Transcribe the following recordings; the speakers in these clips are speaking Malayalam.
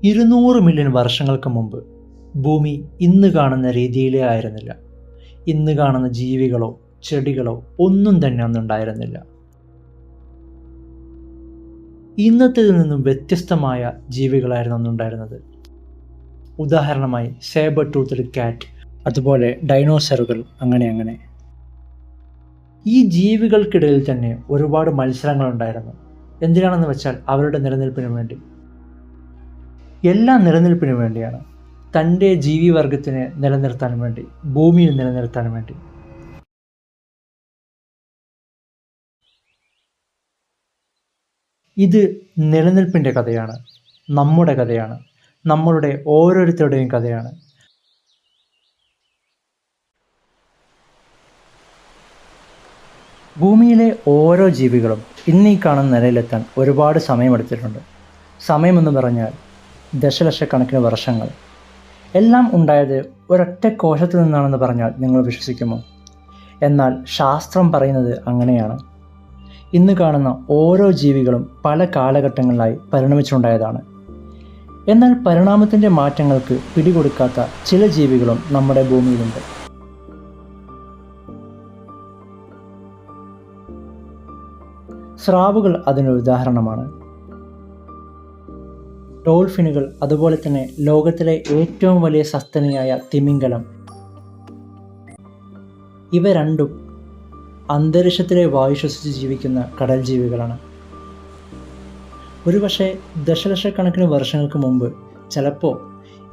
200 മില്യൺ വർഷങ്ങൾക്ക് മുമ്പ് ഭൂമി ഇന്ന് കാണുന്ന രീതിയിലേ ആയിരുന്നില്ല. ഇന്ന് കാണുന്ന ജീവികളോ ചെടികളോ ഒന്നും തന്നെ അന്നുണ്ടായിരുന്നില്ല. ഇന്നത്തേതിൽ നിന്നും വ്യത്യസ്തമായ ജീവികളായിരുന്നു അന്നുണ്ടായിരുന്നത്. ഉദാഹരണമായി സേബർ ടൂത്ത്ഡ് കാറ്റ്, അതുപോലെ ഡൈനോസറുകൾ, അങ്ങനെ. ഈ ജീവികൾക്കിടയിൽ തന്നെ ഒരുപാട് മത്സരങ്ങളുണ്ടായിരുന്നു. എന്തിനാണെന്ന് വെച്ചാൽ അവരുടെ നിലനിൽപ്പിന് വേണ്ടി. എല്ലാ നിലനിൽപ്പിനു വേണ്ടിയാണ്. തൻ്റെ ജീവിവർഗത്തിനെ നിലനിർത്താൻ വേണ്ടി, ഭൂമിയിൽ നിലനിർത്താൻ വേണ്ടി. ഇത് നിലനിൽപ്പിൻ്റെ കഥയാണ്, നമ്മുടെ കഥയാണ്, നമ്മളുടെ ഓരോരുത്തരുടെയും കഥയാണ്. ഭൂമിയിലെ ഓരോ ജീവികളും ഇന്നീ കാണുന്ന നിലയിലെത്താൻ ഒരുപാട് സമയമെടുത്തിട്ടുണ്ട്. സമയമെന്ന് പറഞ്ഞാൽ ദശലക്ഷക്കണക്കിന് വർഷങ്ങൾ. എല്ലാം ഉണ്ടായത് ഒരൊറ്റ കോശത്തിൽ നിന്നാണെന്ന് പറഞ്ഞാൽ നിങ്ങൾ വിശ്വസിക്കുമോ? എന്നാൽ ശാസ്ത്രം പറയുന്നത് അങ്ങനെയാണ്. ഇന്ന് കാണുന്ന ഓരോ ജീവികളും പല കാലഘട്ടങ്ങളിലായി പരിണമിച്ചുണ്ടായതാണ്. എന്നാൽ പരിണാമത്തിൻ്റെ മാറ്റങ്ങൾക്ക് പിടികൊടുക്കാത്ത ചില ജീവികളും നമ്മുടെ ഭൂമിയിലുണ്ട്. സ്രാവുകൾ അതിനൊരു ഉദാഹരണമാണ്. ഡോൾഫിനുകൾ, അതുപോലെ തന്നെ ലോകത്തിലെ ഏറ്റവും വലിയ സസ്തനിയായ തിമിംഗലം, ഇവ രണ്ടും അന്തരീക്ഷത്തിലെ വായു ശ്വസിച്ച് ജീവിക്കുന്ന കടൽ ജീവികളാണ്. ഒരുപക്ഷെ ദശലക്ഷക്കണക്കിന് വർഷങ്ങൾക്ക് മുമ്പ് ചിലപ്പോൾ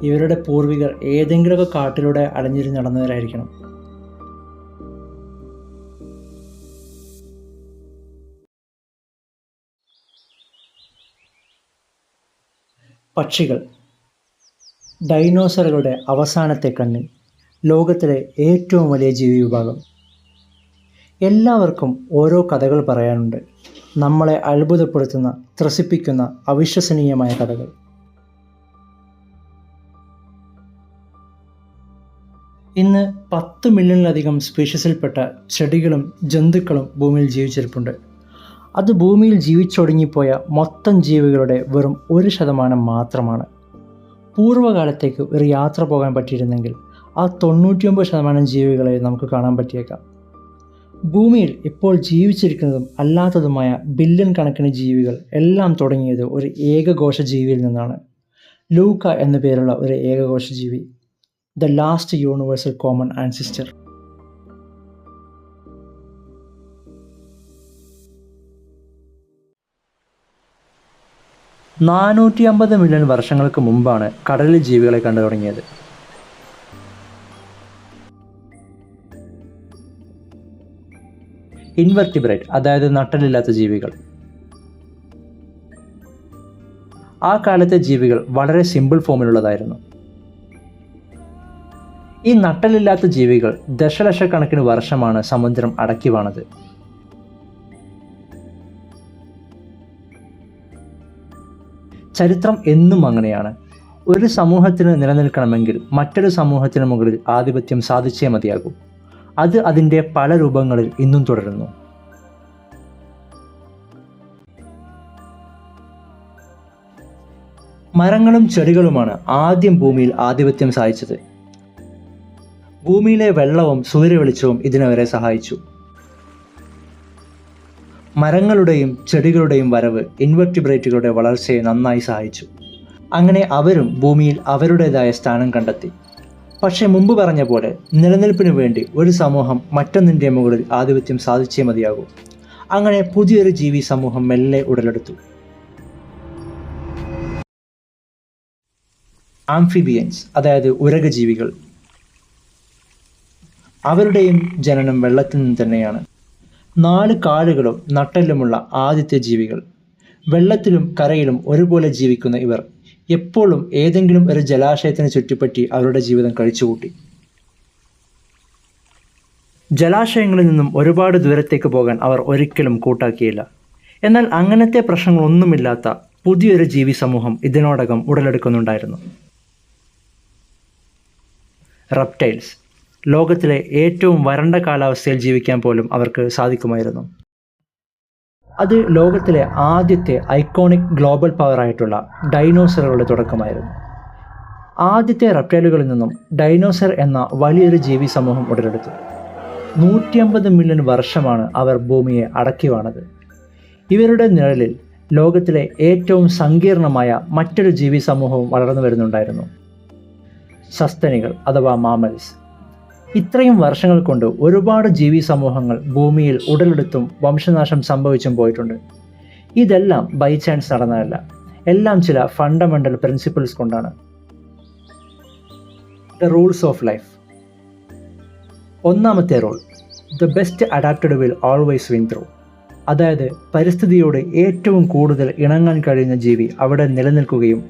ഇവരുടെ പൂർവികർ ഏതെങ്കിലുമൊക്കെ കാട്ടിലൂടെ അലഞ്ഞിരിഞ്ഞ് നടന്നവരായിരിക്കണം. പക്ഷികൾ, ഡൈനോസറുകളുടെ അവസാനത്തെ കണ്ണി, ലോകത്തിലെ ഏറ്റവും വലിയ ജീവിവിഭാഗം. എല്ലാവർക്കും ഓരോ കഥകൾ പറയാനുണ്ട്. നമ്മളെ അത്ഭുതപ്പെടുത്തുന്ന, ത്രസിപ്പിക്കുന്ന, അവിശ്വസനീയമായ കഥകൾ. ഇന്ന് 10 മില്യണിലധികം സ്പീഷീസിൽപ്പെട്ട ചെടികളും ജന്തുക്കളും ഭൂമിയിൽ ജീവിച്ചിരിപ്പുണ്ട്. അത് ഭൂമിയിൽ ജീവിച്ചൊടുങ്ങിപ്പോയ മൊത്തം ജീവികളുടെ വെറും 1% മാത്രമാണ്. പൂർവ്വകാലത്തേക്ക് ഒരു യാത്ര പോകാൻ പറ്റിയിരുന്നെങ്കിൽ ആ 99% ജീവികളെ നമുക്ക് കാണാൻ പറ്റിയേക്കാം. ഭൂമിയിൽ ഇപ്പോൾ ജീവിച്ചിരിക്കുന്നതും അല്ലാത്തതുമായ ബില്യൺ കണക്കിന് ജീവികൾ എല്ലാം തുടങ്ങിയത് ഒരു ഏകകോശ ജീവിയിൽ നിന്നാണ്. ലൂക്ക എന്നു പേരുള്ള ഒരു ഏകകോശ ജീവി, the last universal common ancestor. $450 million വർഷങ്ങൾക്ക് മുമ്പാണ് കടലിൽ ജീവികളെ കണ്ടു തുടങ്ങിയത്. ഇൻവെർട്ടിബ്രേറ്റ്, അതായത് നട്ടലില്ലാത്ത ജീവികൾ. ആ കാലത്തെ ജീവികൾ വളരെ സിമ്പിൾ ഫോമിലുള്ളതായിരുന്നു. ഈ നട്ടലില്ലാത്ത ജീവികൾ ദശലക്ഷക്കണക്കിന് വർഷമാണ് സമുദ്രം അടക്കി വാണത്. ചരിത്രം എന്നും അങ്ങനെയാണ്. ഒരു സമൂഹത്തിന് നിലനിൽക്കണമെങ്കിൽ മറ്റൊരു സമൂഹത്തിന് മുകളിൽ ആധിപത്യം സാധിച്ചേ മതിയാകും. അത് അതിൻ്റെ പല രൂപങ്ങളിൽ ഇന്നും തുടരുന്നു. മരങ്ങളും ചെടികളുമാണ് ആദ്യം ഭൂമിയിൽ ആധിപത്യം സാധിച്ചത്. ഭൂമിയിലെ വെള്ളവും സൂര്യവെളിച്ചവും ഇതിനവരെ സഹായിച്ചു. മരങ്ങളുടെയും ചെടികളുടെയും വരവ് ഇൻവെർട്ടിബ്രേറ്റുകളുടെ വളർച്ചയെ നന്നായി സഹായിച്ചു. അങ്ങനെ അവരും ഭൂമിയിൽ അവരുടേതായ സ്ഥാനം കണ്ടെത്തി. പക്ഷേ മുമ്പ് പറഞ്ഞ പോലെ നിലനിൽപ്പിനു വേണ്ടി ഒരു സമൂഹം മറ്റൊന്നിൻ്റെ മുകളിൽ ആധിപത്യം സാധിച്ചേ മതിയാകൂ. അങ്ങനെ പുതിയൊരു ജീവി സമൂഹം മെല്ലെ ഉടലെടുത്തു. ആംഫിബിയൻസ്, അതായത് ഉരകജീവികൾ. അവരുടെയും ജനനം വെള്ളത്തിൽ നിന്ന് തന്നെയാണ്. 4 കാലുകളും നട്ടെല്ലുമുള്ള ആദ്യത്തെ ജീവികൾ. വെള്ളത്തിലും കരയിലും ഒരുപോലെ ജീവിക്കുന്ന ഇവർ എപ്പോഴും ഏതെങ്കിലും ഒരു ജലാശയത്തിന് ചുറ്റിപ്പറ്റി അവരുടെ ജീവിതം കഴിച്ചുകൂട്ടി. ജലാശയങ്ങളിൽ നിന്നും ഒരുപാട് ദൂരത്തേക്ക് പോകാൻ അവർ ഒരിക്കലും കൂട്ടാക്കിയില്ല. എന്നാൽ അങ്ങനത്തെ പ്രശ്നങ്ങളൊന്നുമില്ലാത്ത പുതിയൊരു ജീവി സമൂഹം ഇതിനോടകം ഉടലെടുക്കുന്നുണ്ടായിരുന്നു. റെപ്റ്റൈൽസ്. ലോകത്തിലെ ഏറ്റവും വരണ്ട കാലാവസ്ഥയിൽ ജീവിക്കാൻ പോലും അവർക്ക് സാധിക്കുമായിരുന്നു. അത് ലോകത്തിലെ ആദ്യത്തെ ഐക്കോണിക് ഗ്ലോബൽ പവറായിട്ടുള്ള ഡൈനോസറുകളുടെ തുടക്കമായിരുന്നു. ആദ്യത്തെ റെപ്റ്റൈലുകളിൽ നിന്നും ഡൈനോസർ എന്ന വലിയൊരു ജീവി സമൂഹം ഉടലെടുത്തു. 150 മില്യൺ വർഷമാണ് അവർ ഭൂമിയെ അടക്കി വാണത്. ഇവരുടെ നിഴലിൽ ലോകത്തിലെ ഏറ്റവും സങ്കീർണമായ മറ്റൊരു ജീവി സമൂഹവും വളർന്നു വരുന്നുണ്ടായിരുന്നു, സസ്തനികൾ അഥവാ മാമൽസ്. ഇത്രയും വർഷങ്ങൾ കൊണ്ട് ഒരുപാട് ജീവി സമൂഹങ്ങൾ ഭൂമിയിൽ ഉടലെടുത്തും വംശനാശം സംഭവിച്ചും പോയിട്ടുണ്ട്. ഇതെല്ലാം ബൈ ചാൻസ് നടന്നതല്ല, എല്ലാം ചില ഫണ്ടമെൻ്റൽ പ്രിൻസിപ്പിൾസ് കൊണ്ടാണ്. The rules of life. ഒന്നാമത്തെ rule, the best adapted will always win through. അതായത് പരിസ്ഥിതിയോട് ഏറ്റവും കൂടുതൽ ഇണങ്ങാൻ കഴിയുന്ന ജീവി അവിടെ നിലനിൽക്കുകയും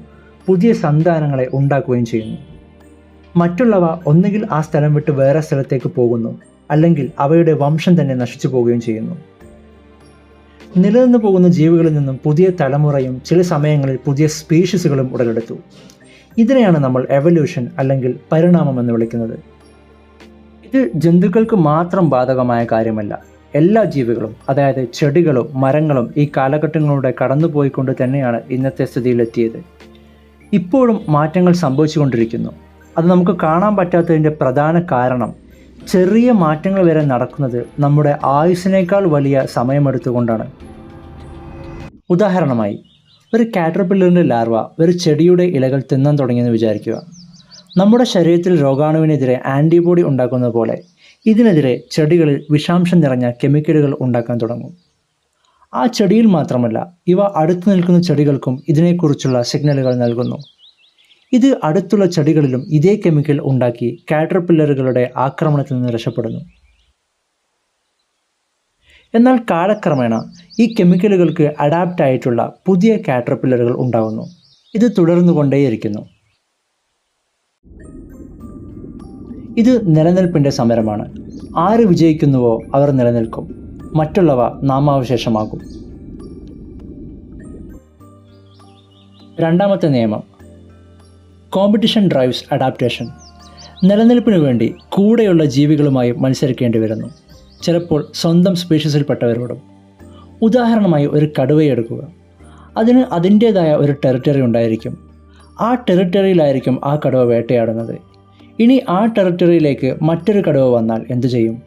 പുതിയ സന്താനങ്ങളെ ഉണ്ടാക്കുകയും ചെയ്യുന്നു. മറ്റുള്ളവ ഒന്നുകിൽ ആ സ്ഥലം വിട്ട് വേറെ സ്ഥലത്തേക്ക് പോകുന്നു, അല്ലെങ്കിൽ അവയുടെ വംശം തന്നെ നശിച്ചു പോവുകയും ചെയ്യുന്നു. നിലനിന്നു പോകുന്ന ജീവികളിൽ നിന്നും പുതിയ തലമുറയും ചില സമയങ്ങളിൽ പുതിയ സ്പീഷീസുകളും ഉടലെടുത്തു. ഇതിനെയാണ് നമ്മൾ എവല്യൂഷൻ അല്ലെങ്കിൽ പരിണാമം എന്ന് വിളിക്കുന്നത്. ഇത് ജന്തുക്കൾക്ക് മാത്രം ബാധകമായ കാര്യമല്ല. എല്ലാ ജീവികളും, അതായത് ചെടികളും മരങ്ങളും ഈ കാലഘട്ടങ്ങളിലൂടെ കടന്നുപോയിക്കൊണ്ട് തന്നെയാണ് ഇന്നത്തെ സ്ഥിതിയിലെത്തിയത്. ഇപ്പോഴും മാറ്റങ്ങൾ സംഭവിച്ചുകൊണ്ടിരിക്കുന്നു. അത് നമുക്ക് കാണാൻ പറ്റാത്തതിൻ്റെ പ്രധാന കാരണം ചെറിയ മാറ്റങ്ങൾ വരെ നടക്കുന്നത് നമ്മുടെ ആയുസ്സിനേക്കാൾ വലിയ സമയമെടുത്തുകൊണ്ടാണ്. ഉദാഹരണമായി, ഒരു കാറ്റർപില്ലറിൻ്റെ ലാർവ ഒരു ചെടിയുടെ ഇലകൾ തിന്നാൻ തുടങ്ങിയെന്ന് വിചാരിക്കുക. നമ്മുടെ ശരീരത്തിൽ രോഗാണുവിനെതിരെ ആൻറ്റിബോഡി ഉണ്ടാക്കുന്നത് പോലെ ഇതിനെതിരെ ചെടികളിൽ വിഷാംശം നിറഞ്ഞ കെമിക്കലുകൾ ഉണ്ടാക്കാൻ തുടങ്ങും. ആ ചെടിയിൽ മാത്രമല്ല, ഇവ അടുത്തു നിൽക്കുന്ന ചെടികൾക്കും ഇതിനെക്കുറിച്ചുള്ള സിഗ്നലുകൾ നൽകുന്നു. ഇത് അടുത്തുള്ള ചെടികളിലും ഇതേ കെമിക്കൽ ഉണ്ടാക്കി കാറ്റർപില്ലറുകളുടെ ആക്രമണത്തിൽ നിന്ന് രക്ഷപ്പെടുന്നു. എന്നാൽ കാലക്രമേണ ഈ കെമിക്കലുകൾക്ക് അഡാപ്റ്റ് ആയിട്ടുള്ള പുതിയ കാറ്റർപില്ലറുകൾ ഉണ്ടാകുന്നു. ഇത് തുടർന്നു കൊണ്ടേയിരിക്കുന്നു. ഇത് നിലനിൽപ്പിൻ്റെ സമരമാണ്. ആര് വിജയിക്കുന്നുവോ അവർ നിലനിൽക്കും, മറ്റുള്ളവ നാമാവശേഷമാകും. രണ്ടാമത്തെ നിയമം, കോമ്പറ്റീഷൻ ഡ്രൈവ്സ് അഡാപ്റ്റേഷൻ. നിലനിൽപ്പിനു വേണ്ടി കൂടെയുള്ള ജീവികളുമായി മത്സരിക്കേണ്ടി വരുന്നു, ചിലപ്പോൾ സ്വന്തം സ്പീഷീസിൽപ്പെട്ടവരോടും. ഉദാഹരണമായി ഒരു കടുവയെ എടുക്കുക. അതിന് അതിൻ്റേതായ ഒരു ടെറിട്ടറി ഉണ്ടായിരിക്കും. ആ ടെറിട്ടറിയിലായിരിക്കും ആ കടുവ വേട്ടയാടുന്നത്. ഇനി ആ ടെറിട്ടറിയിലേക്ക് മറ്റൊരു കടുവ വന്നാൽ എന്തു ചെയ്യും?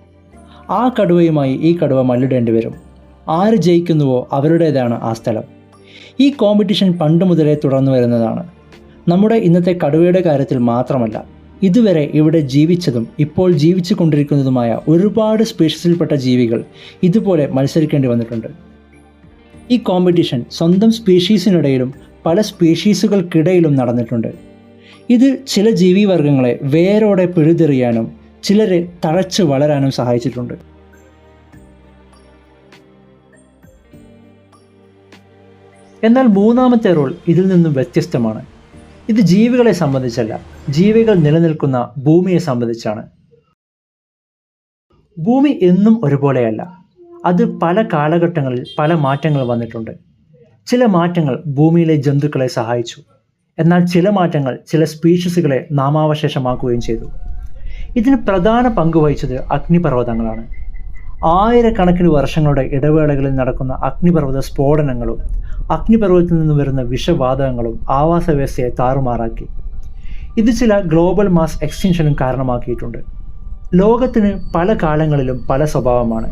ആ കടുവയുമായി ഈ കടുവ മല്ലിടേണ്ടി വരും. ആര് ജയിക്കുന്നുവോ അവരുടേതാണ് ആ സ്ഥലം. ഈ കോമ്പറ്റീഷൻ പണ്ട് മുതലേ തുടർന്നു വരുന്നതാണ്. നമ്മുടെ ഇന്നത്തെ കടുവയുടെ കാര്യത്തിൽ മാത്രമല്ല, ഇതുവരെ ഇവിടെ ജീവിച്ചതും ഇപ്പോൾ ജീവിച്ചു കൊണ്ടിരിക്കുന്നതുമായ ഒരുപാട് സ്പീഷീസിൽപ്പെട്ട ജീവികൾ ഇതുപോലെ മത്സരിക്കേണ്ടി വന്നിട്ടുണ്ട്. ഈ കോമ്പറ്റീഷൻ സ്വന്തം സ്പീഷീസിനിടയിലും പല സ്പീഷീസുകൾക്കിടയിലും നടന്നിട്ടുണ്ട്. ഇത് ചില ജീവിവർഗങ്ങളെ വേരോടെ പിഴുതെറിയാനും ചിലരെ തഴച്ചു വളരാനും സഹായിച്ചിട്ടുണ്ട്. എന്നാൽ മൂന്നാമത്തെ റൂൾ ഇതിൽ നിന്നും വ്യത്യസ്തമാണ്. ഇത് ജീവികളെ സംബന്ധിച്ചല്ല, ജീവികൾ നിലനിൽക്കുന്ന ഭൂമിയെ സംബന്ധിച്ചാണ്. ഭൂമി എന്നും ഒരുപോലെയല്ല. അത് പല കാലഘട്ടങ്ങളിൽ പല മാറ്റങ്ങൾ വന്നിട്ടുണ്ട്. ചില മാറ്റങ്ങൾ ഭൂമിയിലെ ജന്തുക്കളെ സഹായിച്ചു, എന്നാൽ ചില മാറ്റങ്ങൾ ചില സ്പീഷീസുകളെ നാമാവശേഷമാക്കുകയും ചെയ്തു. ഇതിന് പ്രധാന പങ്ക് വഹിച്ചത് അഗ്നിപർവ്വതങ്ങളാണ്. ആയിരക്കണക്കിന് വർഷങ്ങളുടെ ഇടവേളകളിൽ നടക്കുന്ന അഗ്നിപർവ്വത സ്ഫോടനങ്ങളും അഗ്നിപർവ്വതത്തിൽ നിന്ന് വരുന്ന വിഷവാതകങ്ങളും ആവാസ വ്യവസ്ഥയെ താറുമാറാക്കി. ഇത് ചില ഗ്ലോബൽ മാസ് എക്സ്റ്റിൻഷനും കാരണമാക്കിയിട്ടുണ്ട്. ലോകത്തിന് പല കാലങ്ങളിലും പല സ്വഭാവമാണ്.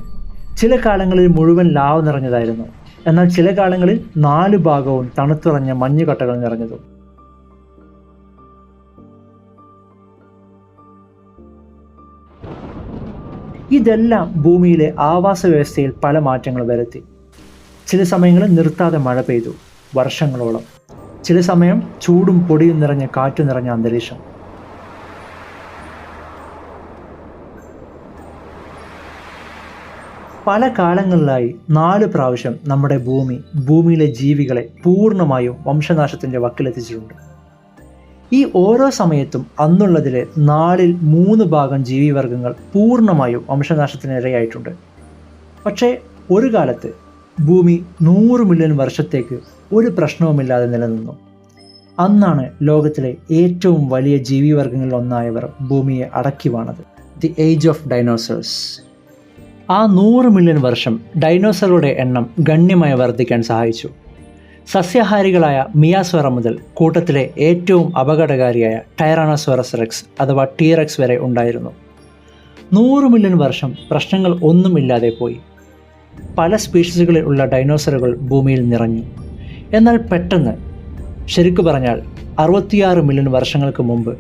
ചില കാലങ്ങളിൽ മുഴുവൻ ലാവ് നിറഞ്ഞതായിരുന്നു, എന്നാൽ ചില കാലങ്ങളിൽ 4 ഭാഗവും തണുത്തുറഞ്ഞ മഞ്ഞുകട്ടകൾ നിറഞ്ഞതും. ഇതെല്ലാം ഭൂമിയിലെ ആവാസ വ്യവസ്ഥയിൽ പല മാറ്റങ്ങൾ വരുത്തി. ചില സമയങ്ങളിൽ നിർത്താതെ മഴ പെയ്തു, വർഷങ്ങളോളം. ചില സമയം ചൂടും പൊടിയും നിറഞ്ഞ കാറ്റു നിറഞ്ഞ അന്തരീക്ഷം. പല കാലങ്ങളിലായി 4 പ്രാവശ്യം നമ്മുടെ ഭൂമിയിലെ ജീവികളെ പൂർണ്ണമായും വംശനാശത്തിൻ്റെ വക്കിലെത്തിച്ചിട്ടുണ്ട്. ഈ ഓരോ സമയത്തും അന്നുള്ളതിലെ 4ൽ 3 ഭാഗം ജീവിവർഗങ്ങൾ പൂർണ്ണമായും വംശനാശത്തിനിരയായിട്ടുണ്ട്. പക്ഷേ ഒരു കാലത്ത് ഭൂമി 100 മില്യൺ വർഷത്തേക്ക് ഒരു പ്രശ്നവുമില്ലാതെ നിലനിന്നു. അന്നാണ് ലോകത്തിലെ ഏറ്റവും വലിയ ജീവിവർഗങ്ങളിൽ ഒന്നായവർ ഭൂമിയെ അടക്കി വാണത്. The age of dinosaurs. ആ 100 മില്യൺ വർഷം ഡൈനോസറുകളുടെ എണ്ണം ഗണ്യമായി വർദ്ധിക്കാൻ സഹായിച്ചു. സസ്യാഹാരികളായ മിയാസ്വറ മുതൽ കൂട്ടത്തിലെ ഏറ്റവും അപകടകാരിയായ ടൈറാനോസോറസ് റെക്സ് അഥവാ ടീറെക്സ് വരെ ഉണ്ടായിരുന്നു. 100 മില്യൺ വർഷം പ്രശ്നങ്ങൾ ഒന്നുമില്ലാതെ പോയി. പല സ്പീഷീസുകളിൽ ഉള്ള ഡൈനോസറുകൾ ഭൂമിയിൽ നിറഞ്ഞു. എന്നാൽ പെട്ടെന്ന്, ശരിക്കു പറഞ്ഞാൽ 66 മില്യൺ വർഷങ്ങൾക്ക് മുമ്പ്,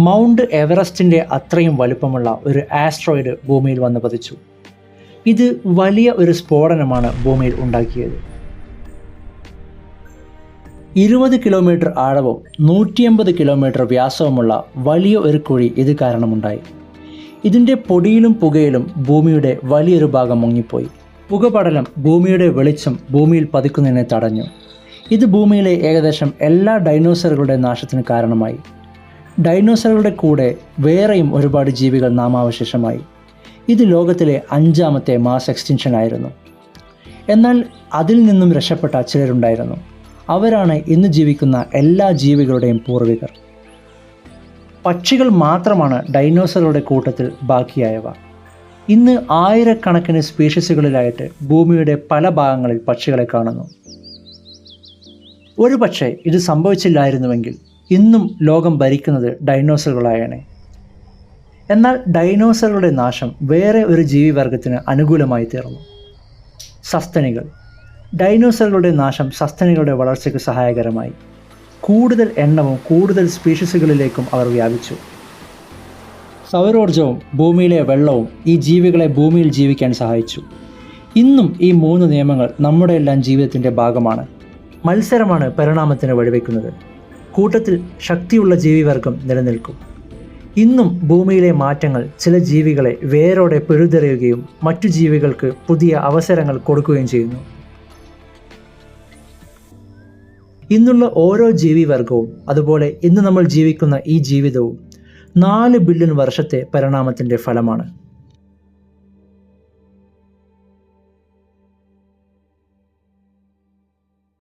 മൗണ്ട് എവറസ്റ്റിൻ്റെ അത്രയും വലുപ്പമുള്ള ഒരു ആസ്ട്രോയിഡ് ഭൂമിയിൽ വന്ന് പതിച്ചു. ഇത് വലിയ ഒരു സ്ഫോടനമാണ് ഭൂമിയിൽ ഉണ്ടാക്കിയത്. 20 കിലോമീറ്റർ ആഴവും 150 കിലോമീറ്റർ വ്യാസവുമുള്ള വലിയ ഒരു കുഴി ഇത് കാരണമുണ്ടായി. ഇതിൻ്റെ പൊടിയിലും പുകയിലും ഭൂമിയുടെ വലിയൊരു ഭാഗം മുങ്ങിപ്പോയി. പുകപടലം ഭൂമിയുടെ വെളിച്ചം ഭൂമിയിൽ പതിക്കുന്നതിനെ തടഞ്ഞു. ഇത് ഭൂമിയിലെ ഏകദേശം എല്ലാ ഡൈനോസറുകളുടെ നാശത്തിന് കാരണമായി. ഡൈനോസറുകളുടെ കൂടെ വേറെയും ഒരുപാട് ജീവികൾ നാമാവശേഷമായി. ഇത് ലോകത്തിലെ 5ാമത്തെ മാസ് എക്സ്റ്റിൻഷൻ ആയിരുന്നു. എന്നാൽ അതിൽ നിന്നും രക്ഷപ്പെട്ട ചിലരുണ്ടായിരുന്നു. അവരാണ് ഇന്ന് ജീവിക്കുന്ന എല്ലാ ജീവികളുടെയും പൂർവികർ. പക്ഷികൾ മാത്രമാണ് ഡൈനോസറുകളുടെ കൂട്ടത്തിൽ ബാക്കിയായവ. ഇന്ന് ആയിരക്കണക്കിന് സ്പീഷീസുകളിലായിട്ട് ഭൂമിയുടെ പല ഭാഗങ്ങളിൽ പക്ഷികളെ കാണുന്നു. ഒരു പക്ഷേ ഇത് സംഭവിച്ചില്ലായിരുന്നുവെങ്കിൽ ഇന്നും ലോകം ഭരിക്കുന്നത് ഡൈനോസറുകളായേനെ. എന്നാൽ ഡൈനോസറുകളുടെ നാശം വേറെ ഒരു ജീവിവർഗത്തിന് അനുകൂലമായി തീർന്നു. സസ്തനികൾ. ഡൈനോസറുകളുടെ നാശം സസ്തനികളുടെ വളർച്ചയ്ക്ക് സഹായകരമായി. കൂടുതൽ എണ്ണവും കൂടുതൽ സ്പീഷീസുകളിലേക്കും അവർ വ്യാപിച്ചു. സൗരോർജവും ഭൂമിയിലെ വെള്ളവും ഈ ജീവികളെ ഭൂമിയിൽ ജീവിക്കാൻ സഹായിച്ചു. ഇന്നും ഈ 3 നിയമങ്ങൾ നമ്മുടെ എല്ലാം ജീവിതത്തിൻ്റെ ഭാഗമാണ്. മത്സരമാണ് പരിണാമത്തിന് വഴിവെക്കുന്നത്. കൂട്ടത്തിൽ ശക്തിയുള്ള ജീവിവർഗം നിലനിൽക്കും. ഇന്നും ഭൂമിയിലെ മാറ്റങ്ങൾ ചില ജീവികളെ വേരോടെ പിഴുതെറിയുകയും മറ്റു ജീവികൾക്ക് പുതിയ അവസരങ്ങൾ കൊടുക്കുകയും ചെയ്യുന്നു. ഇന്നുള്ള ഓരോ ജീവിവർഗവും, അതുപോലെ ഇന്ന് നമ്മൾ ജീവിക്കുന്ന ഈ ജീവിതവും 4 ബില്യൺ വർഷത്തെ പരിണാമത്തിൻ്റെ ഫലമാണ്.